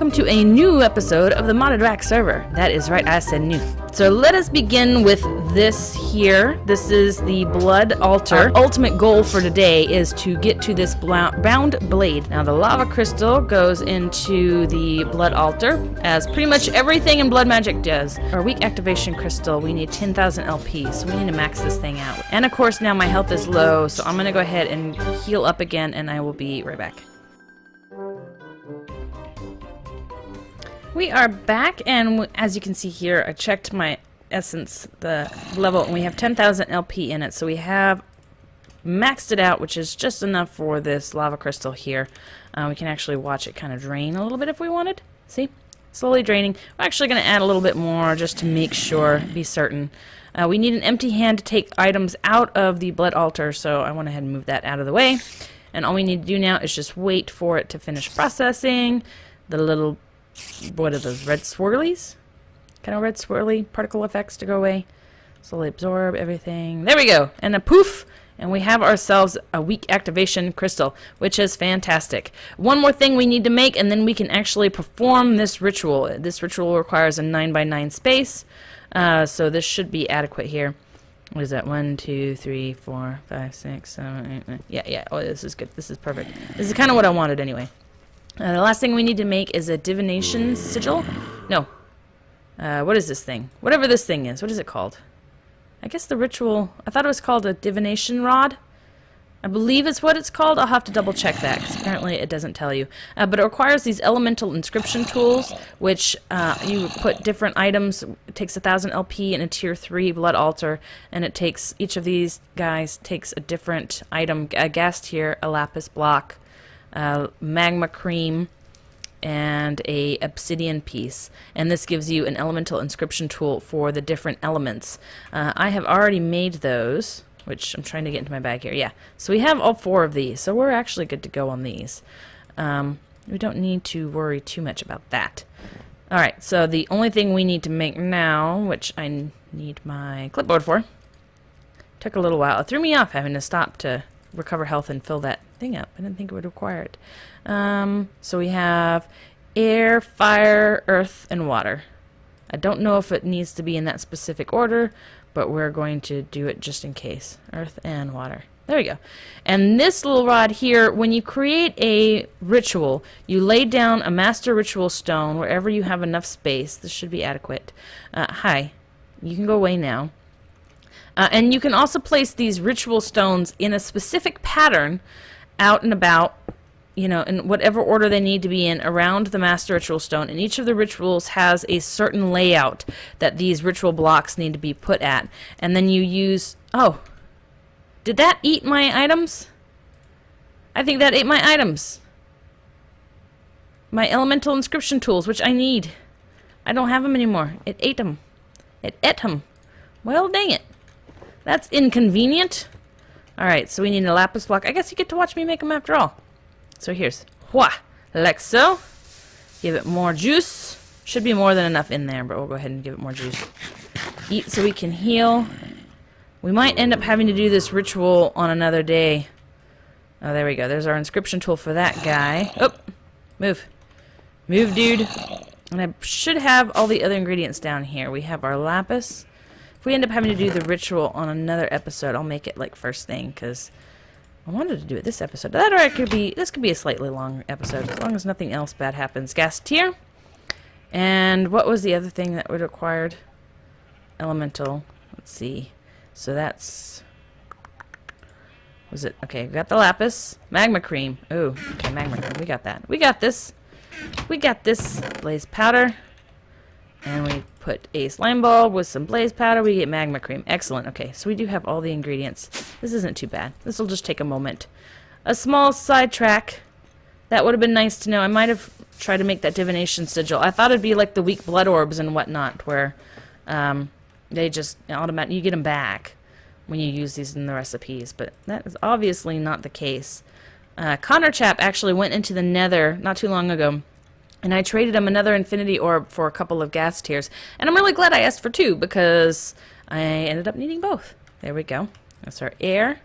welcome to a new episode of the modded RAC server. That is right, I said new. So let us begin with this here. This is the blood altar. Our ultimate goal for today is to get to this bound blade. Now the lava crystal goes into the blood altar, as pretty much everything in blood magic does. Our weak activation crystal, we need 10,000 LP, so we need to max this thing out. And of course now my health is low, so I'm gonna go ahead and heal up again, and I will be right back. We are back, and as you can see here, I checked my essence, the level, and we have 10,000 LP in it, so we have maxed it out, which is just enough for this lava crystal here. We can actually watch it kind of drain a little bit if we wanted. See? Slowly draining. We're actually going to add a little bit more just to make sure, be certain. We need an empty hand to take items out of the blood altar, so I went ahead and moved that out of the way. And all we need to do now is just wait for it to finish processing. The little, what are those, red swirlies? Kind of red swirly particle effects to go away. Slowly absorb everything. There we go. And a poof. And we have ourselves a weak activation crystal, which is fantastic. One more thing we need to make, and then we can actually perform this ritual. This ritual requires a 9x9 space. So this should be adequate here. What is that? 1, 2, 3, 4, 5, 6, 7, 8, 9. Yeah. Oh, this is good. This is perfect. This is kind of what I wanted anyway. The last thing we need to make is a divination sigil. No. What is this thing? Whatever this thing is. What is it called? I guess the ritual... I thought it was called a divination rod. I believe it's what it's called. I'll have to double check that, because apparently it doesn't tell you. But it requires these elemental inscription tools, which you put different items. It takes 1,000 LP in a tier 3 blood altar, and it takes... Each of these guys takes a different item. A gas tier, a lapis block, magma cream, and a obsidian piece, and this gives you an elemental inscription tool for the different elements. I have already made those, which I'm trying to get into my bag here. Yeah, so we have all 4 of these, so we're actually good to go on these. We don't need to worry too much about that. Alright, so the only thing we need to make now, which I need my clipboard for, took a little while. It threw me off having to stop to recover health and fill that thing up. I didn't think it would require it. So we have air, fire, earth, and water. I don't know if it needs to be in that specific order, but we're going to do it just in case. Earth and water. There we go. And this little rod here, when you create a ritual, you lay down a master ritual stone wherever you have enough space. This should be adequate. Hi. You can go away now. And you can also place these ritual stones in a specific pattern out and about, you know, in whatever order they need to be in around the master ritual stone. And each of the rituals has a certain layout that these ritual blocks need to be put at. And then you use... Oh, did that eat my items? I think that ate my items. My elemental inscription tools, which I need. I don't have them anymore. It ate them. It ate them. Well, dang it. That's inconvenient. Alright, so we need a lapis block. I guess you get to watch me make them after all. So here's, like so. Give it more juice. Should be more than enough in there, but we'll go ahead and give it more juice. Eat so we can heal. We might end up having to do this ritual on another day. Oh, there we go. There's our inscription tool for that guy. Oh, move. Move, dude. And I should have all the other ingredients down here. We have our lapis. If we end up having to do the ritual on another episode, I'll make it like first thing, because I wanted to do it this episode. That or it could be, this could be a slightly long episode, as long as nothing else bad happens. Gas tier. And what was the other thing that would required? Elemental. Let's see. So that's... Was it? Okay, we got the lapis. Magma cream. Ooh, okay, magma cream. We got that. We got this. We got this. Blaze powder. And we put a slime ball with some blaze powder. We get magma cream. Excellent. Okay, so we do have all the ingredients. This isn't too bad. This will just take a moment. A small sidetrack. That would have been nice to know. I might have tried to make that divination sigil. I thought it'd be like the weak blood orbs and whatnot, where they just automatically, you get them back when you use these in the recipes. But that is obviously not the case. Connor Chap actually went into the nether not too long ago, and I traded him another infinity orb for a couple of gas tiers. And I'm really glad I asked for 2, because I ended up needing both. There we go. That's our air.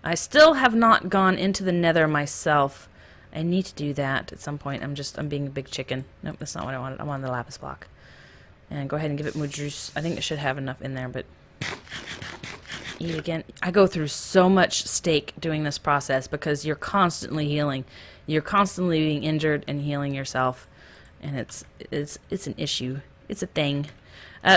I still have not gone into the nether myself. I need to do that at some point. I'm being a big chicken. Nope, that's not what I wanted. I wanted the lapis block. And go ahead and give it more juice. I think it should have enough in there, but eat again. I go through so much steak doing this process because you're constantly healing. You're constantly being injured and healing yourself, and it's an issue. It's a thing.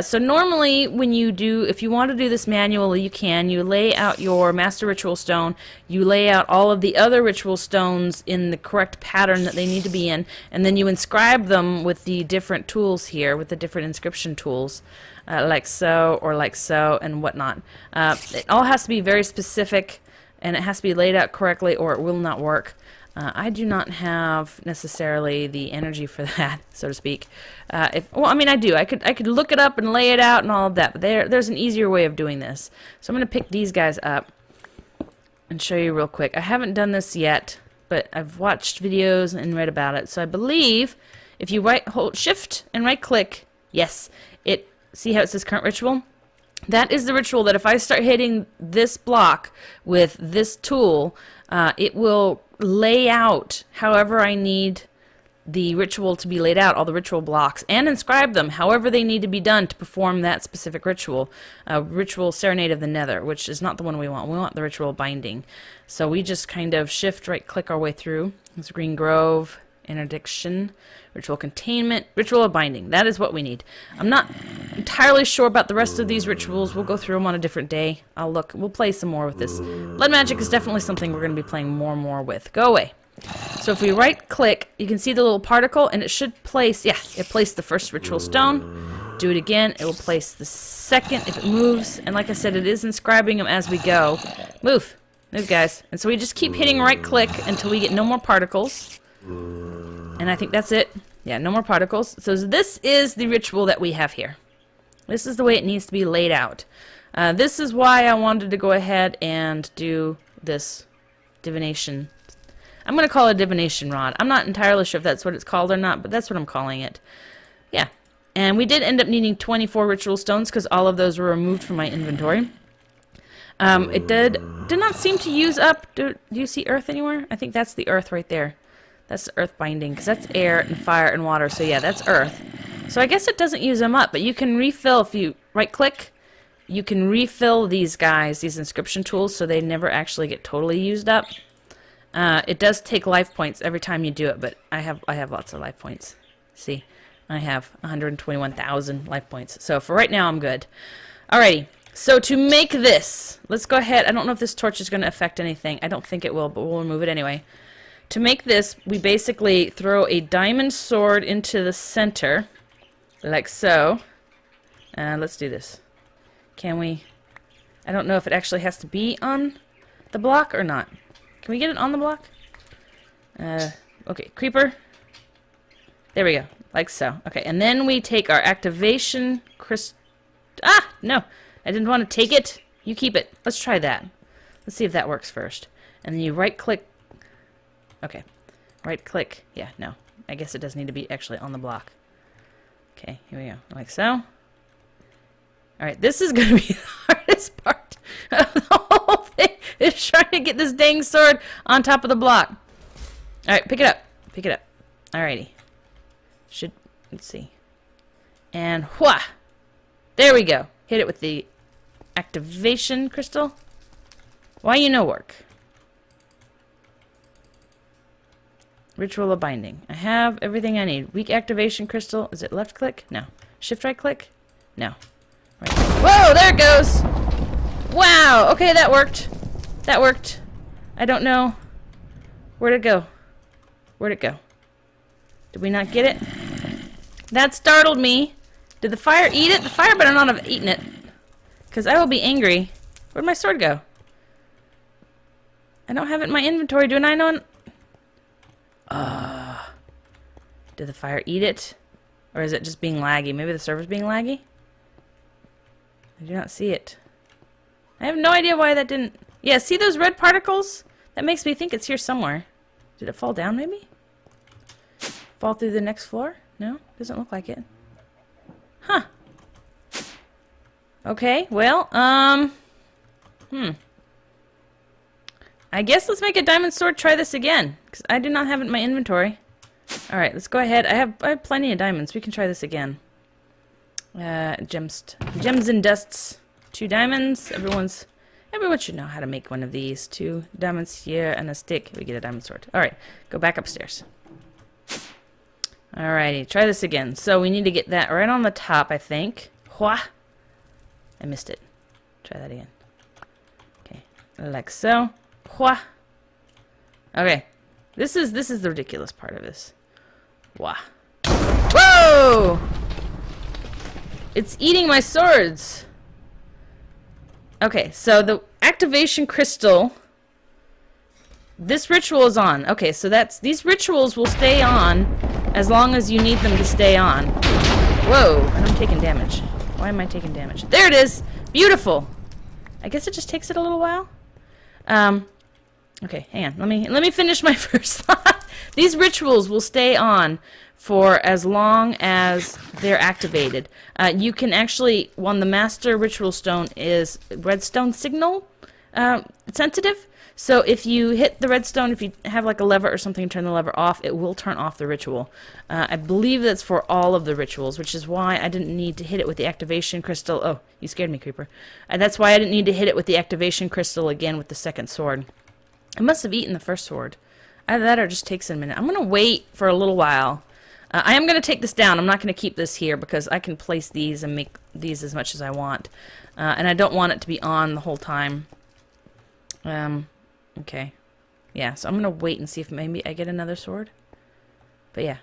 So normally when you do, if you want to do this manually, you can. You lay out your master ritual stone. You lay out all of the other ritual stones in the correct pattern that they need to be in, and then you inscribe them with the different tools here, with the different inscription tools, like so or like so and whatnot. It all has to be very specific, and it has to be laid out correctly or it will not work. I do not have necessarily the energy for that, so to speak. Well, I mean, I do. I could look it up and lay it out and all of that, but there's an easier way of doing this. So I'm going to pick these guys up and show you real quick. I haven't done this yet, but I've watched videos and read about it. So I believe if you hold Shift and right-click, yes, see how it says current ritual? That is the ritual that if I start hitting this block with this tool, it will lay out however I need the ritual to be laid out, all the ritual blocks, and inscribe them however they need to be done to perform that specific ritual. Ritual Serenade of the Nether, which is not the one we want. We want the ritual binding. So we just kind of shift, right click our way through. It's Green Grove, Interdiction, Ritual Containment, Ritual of Binding. That is what we need. I'm not entirely sure about the rest of these rituals. We'll go through them on a different day. We'll play some more with this. Blood magic is definitely something we're going to be playing more and more with. Go away. So if we right click, you can see the little particle, and it should place, yeah, it placed the first ritual stone. Do it again, it will place the second if it moves. And like I said, it is inscribing them as we go. Move, guys. And so we just keep hitting right click until we get no more particles. And I think that's it. Yeah, no more particles. So this is the ritual that we have here. This is the way it needs to be laid out. This is why I wanted to go ahead and do this divination. I'm going to call it a divination rod. I'm not entirely sure if that's what it's called or not, but that's what I'm calling it. Yeah. And we did end up needing 24 ritual stones because all of those were removed from my inventory. It did not seem to use up. Do you see earth anywhere? I think that's the earth right there. That's the earth binding, because that's air and fire and water. So yeah, that's earth. So I guess it doesn't use them up, but you can refill if you right-click. You can refill these guys, these inscription tools, so they never actually get totally used up. It does take life points every time you do it, but I have lots of life points. See, I have 121,000 life points. So for right now, I'm good. Alrighty. So to make this, let's go ahead. I don't know if this torch is going to affect anything. I don't think it will, but we'll remove it anyway. To make this, we basically throw a diamond sword into the center, like so. Let's do this. Can we? I don't know if it actually has to be on the block or not. Can we get it on the block? Okay, creeper. There we go, like so. Okay, and then we take our activation crystal. Ah, no, I didn't want to take it. You keep it. Let's try that. Let's see if that works first. And then you right-click. Okay, right-click. Yeah, no. I guess it does need to be actually on the block. Okay, here we go. Like so. Alright, this is going to be the hardest part of the whole thing, is trying to get this dang sword on top of the block. Alright, pick it up. Pick it up. Alrighty. Let's see. And wha! There we go. Hit it with the activation crystal. Why you no work? Ritual of binding. I have everything I need. Weak activation crystal. Is it left click? No. Shift right click? No. Right. Whoa, there it goes! Wow! Okay, that worked. That worked. I don't know. Where'd it go? Where'd it go? Did we not get it? That startled me. Did the fire eat it? The fire better not have eaten it. Because I will be angry. Where'd my sword go? I don't have it in my inventory. Do I know? Did the fire eat it? Or is it just being laggy? Maybe the server's being laggy? I do not see it. I have no idea why that didn't... Yeah, see those red particles? That makes me think it's here somewhere. Did it fall down, maybe? Fall through the next floor? No? Doesn't look like it. Huh. Okay, well, I I guess let's make a diamond sword. Try this again, because I do not have it in my inventory. All right, let's go ahead. I have plenty of diamonds. We can try this again. Gems and dusts. 2 diamonds. Everyone should know how to make one of these. 2 diamonds here and a stick. We get a diamond sword. All right, go back upstairs. Alrighty, try this again. So we need to get that right on the top, I think. Hua! I missed it. Try that again. Okay, like so. Hua! Okay, this is the ridiculous part of this. Wah! Whoa! It's eating my swords. Okay, so the activation crystal. This ritual is on. Okay, so these rituals will stay on as long as you need them to stay on. Whoa, and I'm taking damage. Why am I taking damage? There it is! Beautiful! I guess it just takes it a little while. Okay, hang on. Let me finish my first thought. These rituals will stay on for as long as they're activated. You can actually, when the master ritual stone is redstone signal sensitive, so if you hit the redstone, if you have like a lever or something, turn the lever off, it will turn off the ritual. I believe that's for all of the rituals, which is why I didn't need to hit it with the activation crystal. Oh, you scared me, creeper. That's why I didn't need to hit it with the activation crystal again with the second sword. I must have eaten the first sword. Either that or it just takes a minute. I'm going to wait for a little while. I am going to take this down. I'm not going to keep this here because I can place these and make these as much as I want. And I don't want it to be on the whole time. Okay. Yeah, so I'm going to wait and see if maybe I get another sword. But yeah.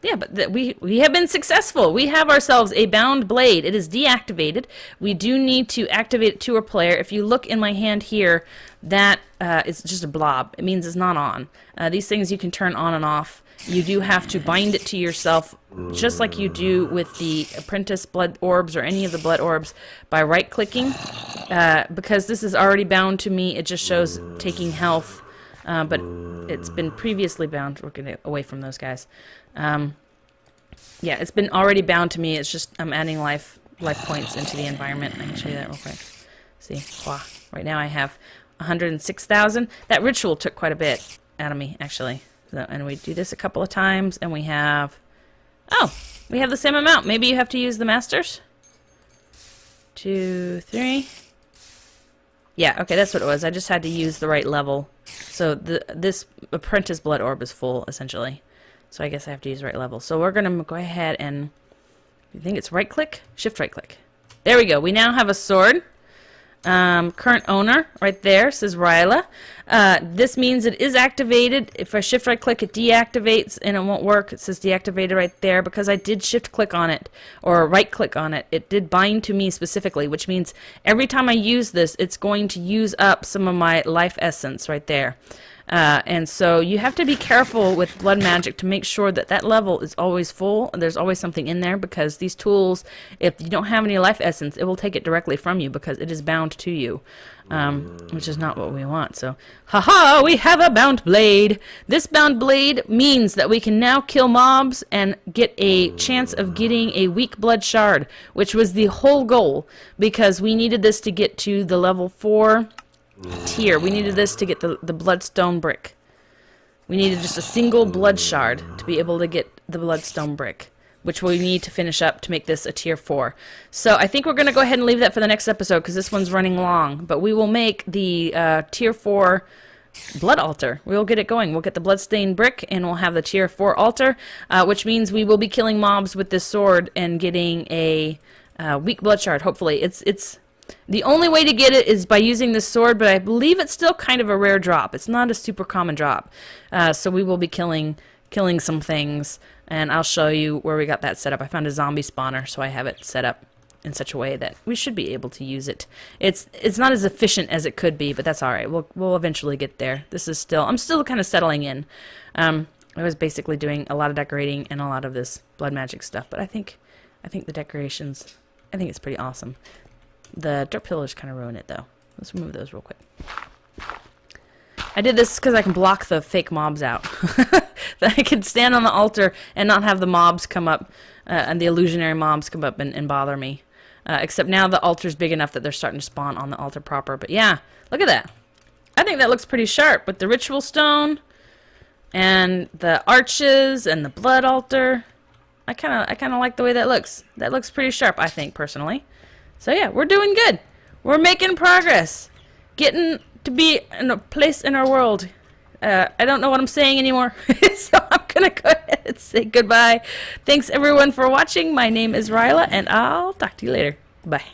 Yeah, but we have been successful. We have ourselves a bound blade. It is deactivated. We do need to activate it to a player. If you look in my hand here, that is just a blob. It means it's not on. These things you can turn on and off. You do have to bind it to yourself, just like you do with the apprentice blood orbs or any of the blood orbs, by right-clicking. Because this is already bound to me, it just shows taking health. But it's been previously bound. We're getting away from those guys. Yeah, it's been already bound to me. It's just I'm adding life points into the environment. I can show you that real quick. See, wow. Right now I have 106,000. That ritual took quite a bit out of me, actually. So, and we do this a couple of times, and we have... Oh, we have the same amount. Maybe you have to use the masters. 2, 3... Yeah, okay, that's what it was. I just had to use the right level. So this apprentice blood orb is full, essentially. So I guess I have to use the right level. So we're going to go ahead and... You think it's right-click? Shift right-click. There we go. We now have a sword. Current owner, right there, says Riella. This means it is activated. If I shift right-click, it deactivates, and it won't work. It says deactivated right there because I did shift-click on it, or right-click on it. It did bind to me specifically, which means every time I use this, it's going to use up some of my life essence right there. And so you have to be careful with blood magic to make sure that that level is always full. There's always something in there because these tools, if you don't have any life essence, it will take it directly from you because it is bound to you, which is not what we want. So, haha, we have a bound blade. This bound blade means that we can now kill mobs and get a chance of getting a weak blood shard, which was the whole goal because we needed this to get to the level 4 tier. We needed this to get the bloodstone brick. We needed just a single blood shard to be able to get the bloodstone brick, which we need to finish up to make this a tier 4. So I think we're going to go ahead and leave that for the next episode because this one's running long. But we will make the tier 4 blood altar. We'll get it going. We'll get the bloodstained brick and we'll have the tier 4 altar, which means we will be killing mobs with this sword and getting a weak blood shard. Hopefully, it's the only way to get it is by using this sword, but I believe it's still kind of a rare drop. It's not a super common drop. So we will be killing some things, and I'll show you where we got that set up. I found a zombie spawner, so I have it set up in such a way that we should be able to use it. It's not as efficient as it could be, but that's all right. We'll eventually get there. I'm still kind of settling in. I was basically doing a lot of decorating and a lot of this blood magic stuff, but I think the decorations, I think it's pretty awesome. The dirt pillars kind of ruin it, though. Let's remove those real quick. I did this because I can block the fake mobs out. That I can stand on the altar and not have the mobs come up, and the illusionary mobs come up and bother me. Except now the altar's big enough that they're starting to spawn on the altar proper. But yeah, look at that. I think that looks pretty sharp with the ritual stone and the arches and the blood altar. I kind of like the way that looks. That looks pretty sharp, I think, personally. So yeah, we're doing good. We're making progress. Getting to be in a place in our world. I don't know what I'm saying anymore, so I'm going to go ahead and say goodbye. Thanks, everyone, for watching. My name is Riella, and I'll talk to you later. Bye.